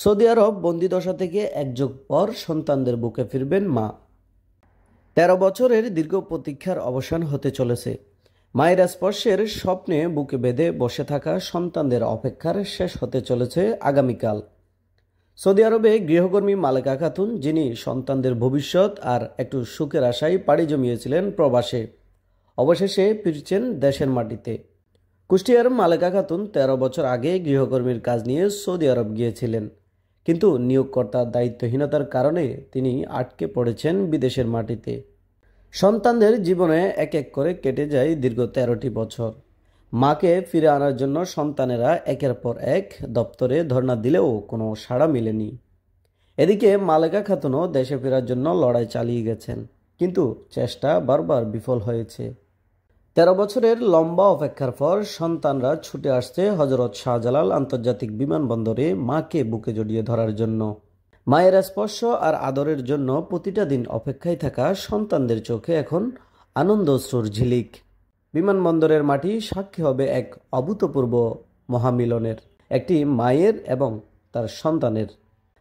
Saudi আরব বন্দিদশা থেকে এক যুগ পর সন্তানদের বুকে ফিরবেন মা। ১৩ বছরের দীর্ঘ প্রতীক্ষার অবসান হতে চলেছে। মায়ের স্পর্শের স্বপ্নে বুকে বেঁধে বসে থাকা সন্তানদের অপেক্ষার শেষ হতে চলেছে আগামীকাল। সৌদি আরবে গৃহকর্মী মালেকা খাতুন, যিনি সন্তানদের ভবিষ্যৎ আর একটু সুখের আশায় পাড়ি জমিয়েছিলেন প্রবাসে, অবশেষে ফিরছেন দেশের মাটিতে। কুষ্টিয়ার মালেকা খাতুন ১৩ বছর আগে গৃহকর্মীর কাজ নিয়ে সৌদি আরব গিয়েছিলেন, কিন্তু নিয়োগকর্তার দায়িত্বহীনতার কারণে তিনি আটকে পড়েছেন বিদেশের মাটিতে। সন্তানদের জীবনে এক এক করে কেটে যায় দীর্ঘ ১৩টি বছর। মাকে ফিরে আনার জন্য সন্তানেরা একের পর এক দপ্তরে ধর্ণা দিলেও কোনো সাড়া মেলেনি। এদিকে মালেকা খাতুনও দেশে ফেরার জন্য লড়াই চালিয়ে গেছেন, কিন্তু চেষ্টা বারবার বিফল হয়েছে। ১৩ বছরের লম্বা অপেক্ষার পর সন্তানরা ছুটে আসছে হজরত শাহজালাল আন্তর্জাতিক বিমানবন্দরে মাকে বুকে জড়িয়ে ধরার জন্য। মায়ের স্পর্শ আর আদরের জন্য প্রতিটা দিন অপেক্ষায় থাকা সন্তানদের চোখে এখন আনন্দ অশ্রুর ঝিলিক। বিমানবন্দরের মাটি সাক্ষী হবে এক অভূতপূর্ব মহামিলনের, একটি মায়ের এবং তার সন্তানের।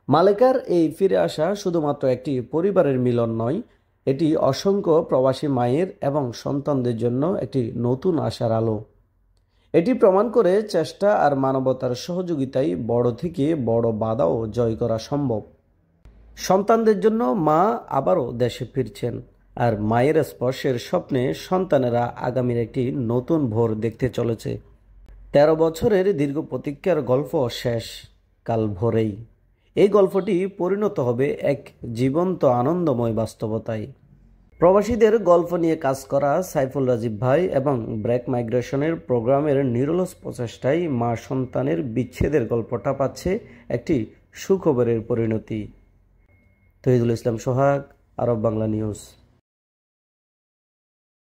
মালেকার এই ফিরে আসা শুধুমাত্র একটি পরিবারের মিলন নয়, এটি অসংখ্য প্রবাসী মায়ের এবং সন্তানদের জন্য একটি নতুন আশার আলো। এটি প্রমাণ করে চেষ্টা আর মানবতার সহযোগিতায় বড় থেকে বড় বাধাও জয় করা সম্ভব। সন্তানদের জন্য মা আবারও দেশে ফিরছেন, আর মায়ের স্পর্শের স্বপ্নে সন্তানেরা আগামীর একটি নতুন ভোর দেখতে চলেছে। ১৩ বছরের দীর্ঘ প্রতীক্ষার গল্প শেষ কাল ভোরেই। এই গল্পটি পরিণত হবে এক জীবন্ত আনন্দময় বাস্তবতায়। প্রবাসীদের গল্প নিয়ে কাজ করা সাইফুল রাজীব ভাই এবং ব্রেক মাইগ্রেশনের প্রোগ্রামের নিরলস প্রচেষ্টায় মা সন্তানের বিচ্ছেদের গল্পটা পাচ্ছে একটি সুখবরের পরিণতি। তহিদুল ইসলাম সোহাগ, আরব বাংলা নিউজ।